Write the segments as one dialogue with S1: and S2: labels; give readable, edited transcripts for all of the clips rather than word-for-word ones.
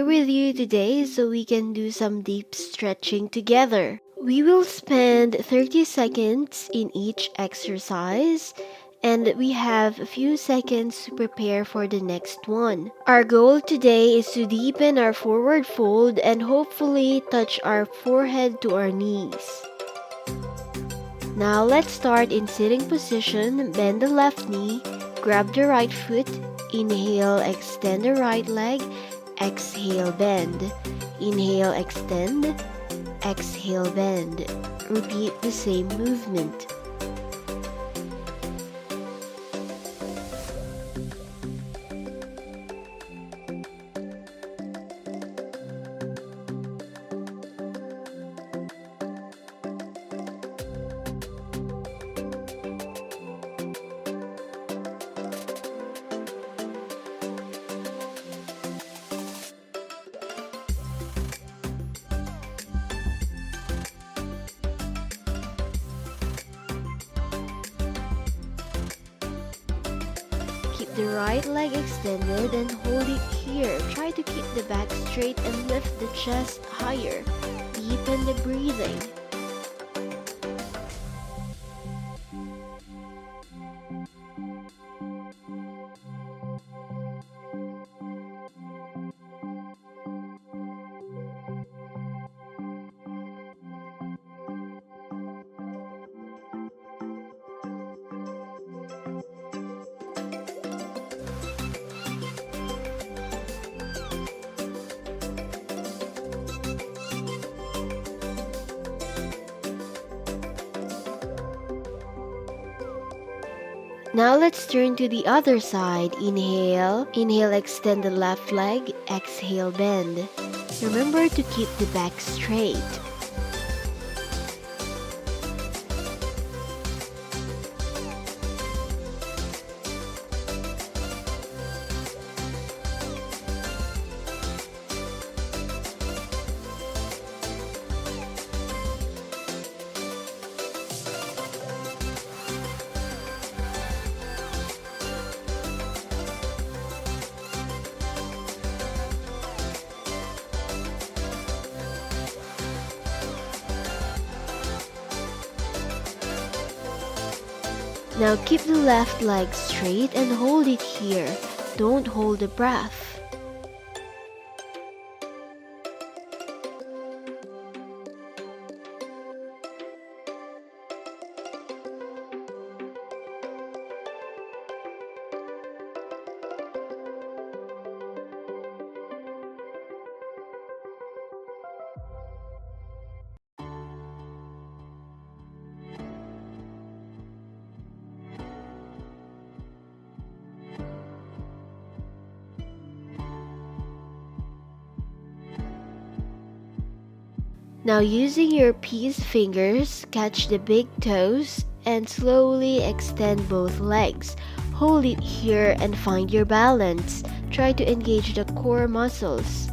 S1: here with you today so we can do some deep stretching together. We will spend 30 seconds in each exercise, and we have a few seconds to prepare for the next one. Our goal today is to deepen our forward fold and hopefully touch our forehead to our knees. Now let's start in sitting position. Bend the left knee, grab the right foot, inhale, extend the right leg, exhale, bend. Inhale, extend, exhale, bend. Repeat the same movement. Keep the right leg extended and hold it here. Try to keep the back straight and lift the chest higher. Deepen the breathing. Now let's turn to the other side. Inhale, extend the left leg, exhale, bend. Remember to keep the back straight. Now keep the left leg straight and hold it here. Don't hold the breath. Now using your peace fingers, catch the big toes and slowly extend both legs. Hold it here and find your balance. Try to engage the core muscles.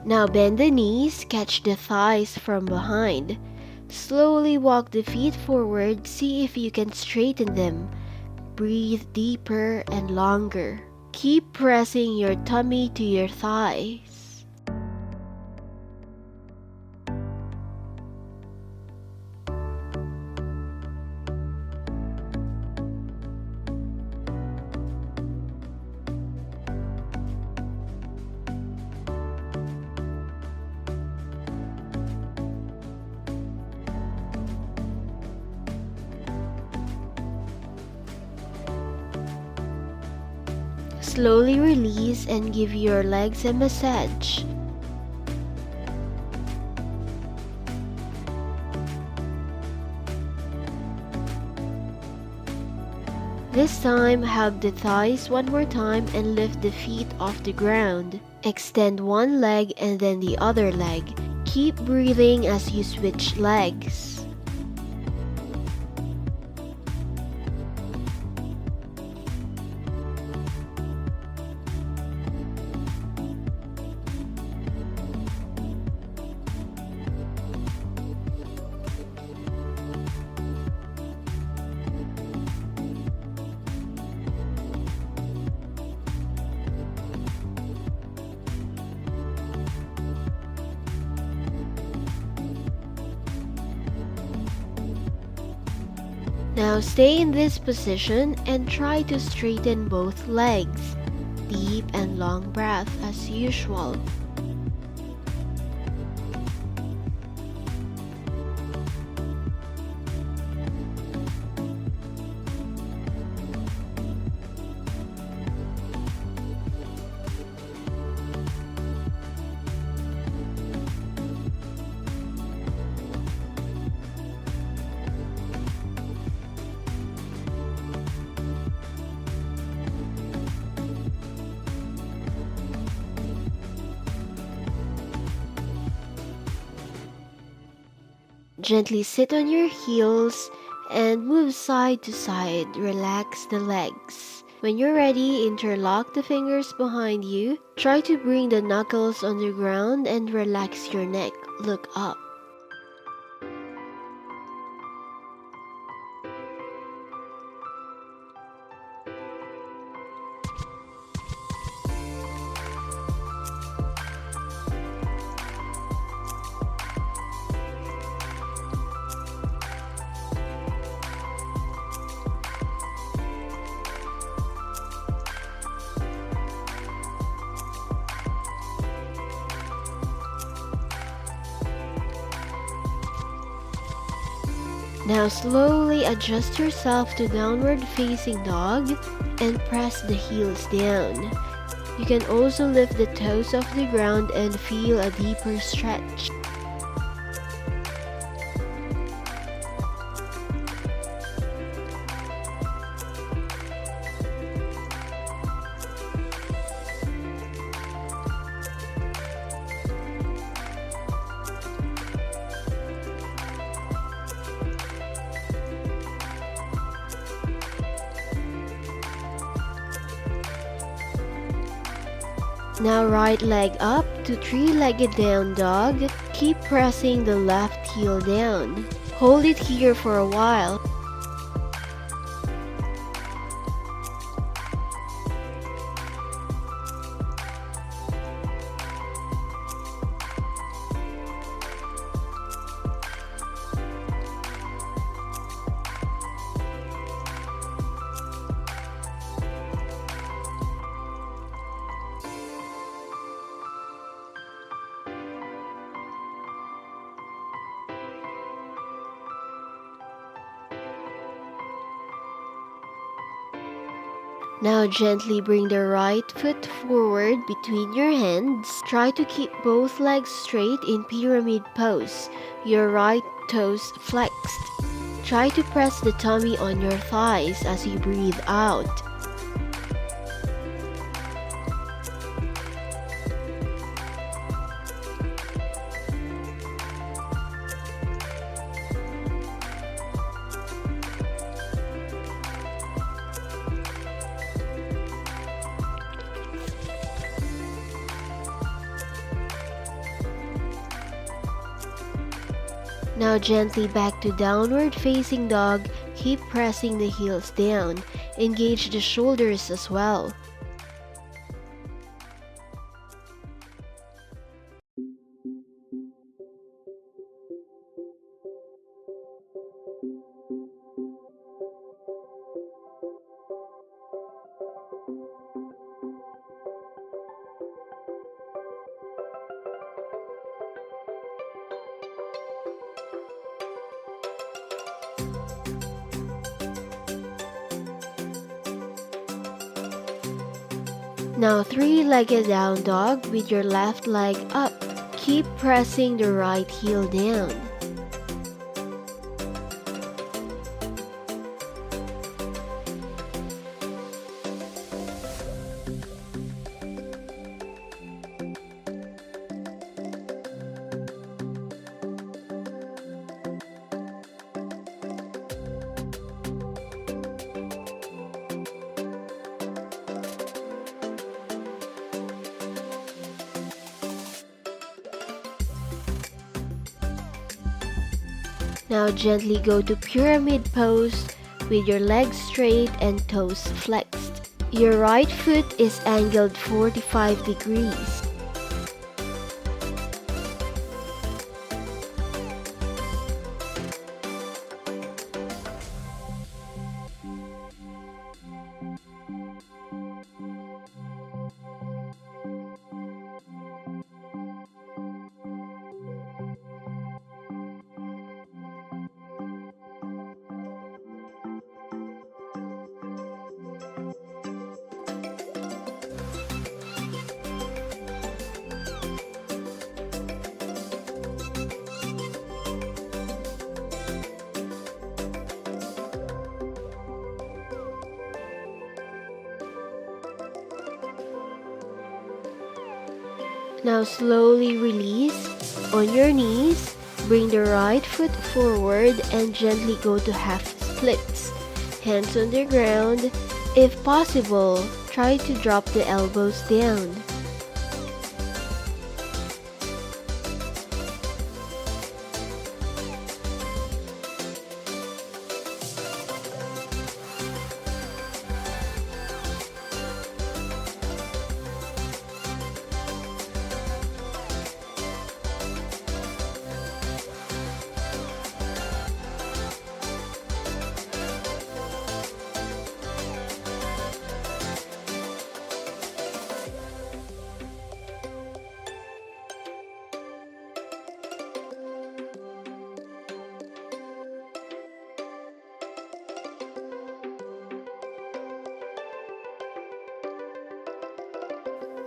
S1: Now bend the knees, catch the thighs from behind. Slowly walk the feet forward, see if you can straighten them. Breathe deeper and longer. Keep pressing your tummy to your thighs. Slowly release and give your legs a massage. This time, hug the thighs one more time and lift the feet off the ground. Extend one leg and then the other leg. Keep breathing as you switch legs. Now stay in this position and try to straighten both legs. Deep and long breath as usual. Gently sit on your heels and move side to side. Relax the legs. When you're ready, interlock the fingers behind you. Try to bring the knuckles on the ground and relax your neck. Look up. Now slowly adjust yourself to downward facing dog and press the heels down. You can also lift the toes off the ground and feel a deeper stretch. Now right leg up to three-legged down dog. Keep pressing the left heel down. Hold it here for a while. Now gently bring the right foot forward between your hands. Try to keep both legs straight in pyramid pose. Your right toes flexed. Try to press the tummy on your thighs as you breathe out. Now gently back to downward facing dog. Keep pressing the heels down. Engage the shoulders as well. Now three-legged down dog with your left leg up. Keep pressing the right heel down. Now gently go to pyramid pose with your legs straight and toes flexed. Your right foot is angled 45 degrees. Now slowly release on your knees. Bring the right foot forward and gently go to half splits. Hands on the ground. If possible, try to drop the elbows down.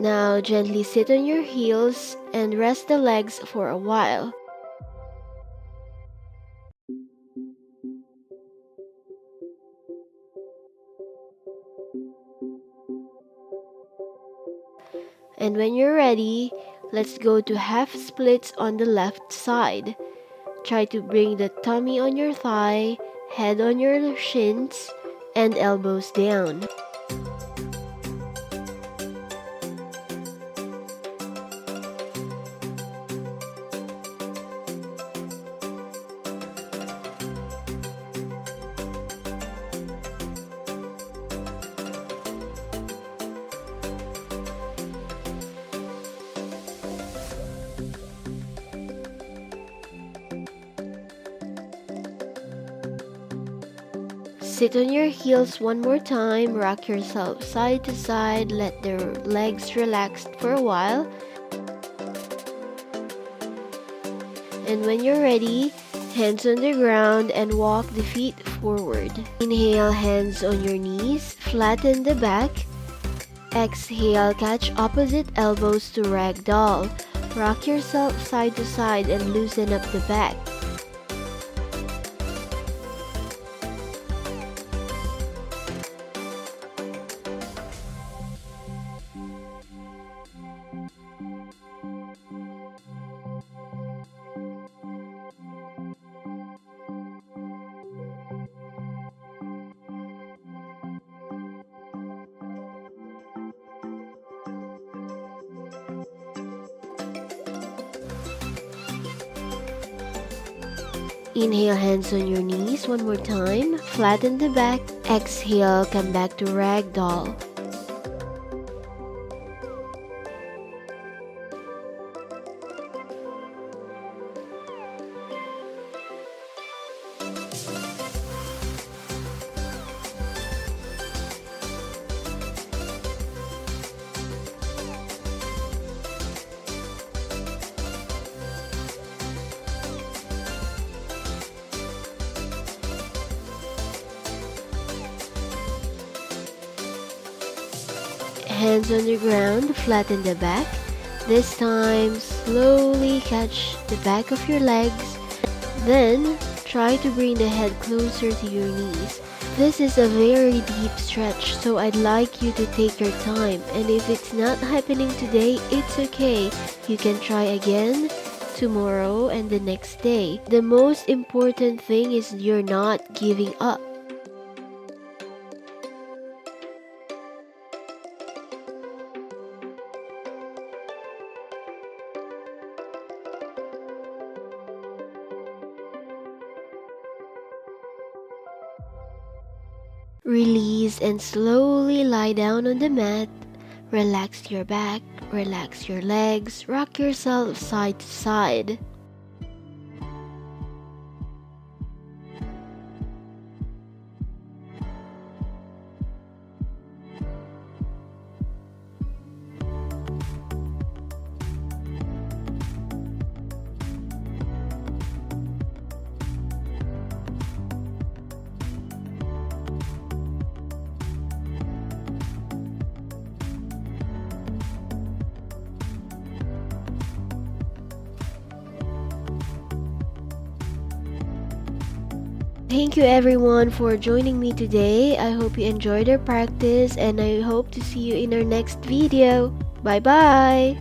S1: Now gently sit on your heels and rest the legs for a while. And when you're ready, let's go to half splits on the left side. Try to bring the tummy on your thigh, head on your shins, and elbows down. Sit on your heels one more time, rock yourself side to side, let the legs relax for a while. And when you're ready, hands on the ground and walk the feet forward. Inhale, hands on your knees, flatten the back. Exhale, catch opposite elbows to Ragdoll. Rock yourself side to side and loosen up the back. Inhale, hands on your knees one more time. Flatten the back. Exhale, come back to Ragdoll. Hands on the ground, flatten the back. This time, slowly catch the back of your legs. Then, try to bring the head closer to your knees. This is a very deep stretch, so I'd like you to take your time. And if it's not happening today, it's okay. You can try again tomorrow and the next day. The most important thing is you're not giving up. Release and slowly lie down on the mat. Relax your back, relax your legs, rock yourself side to side. Thank you everyone for joining me today. I hope you enjoyed our practice and I hope to see you in our next video. Bye bye!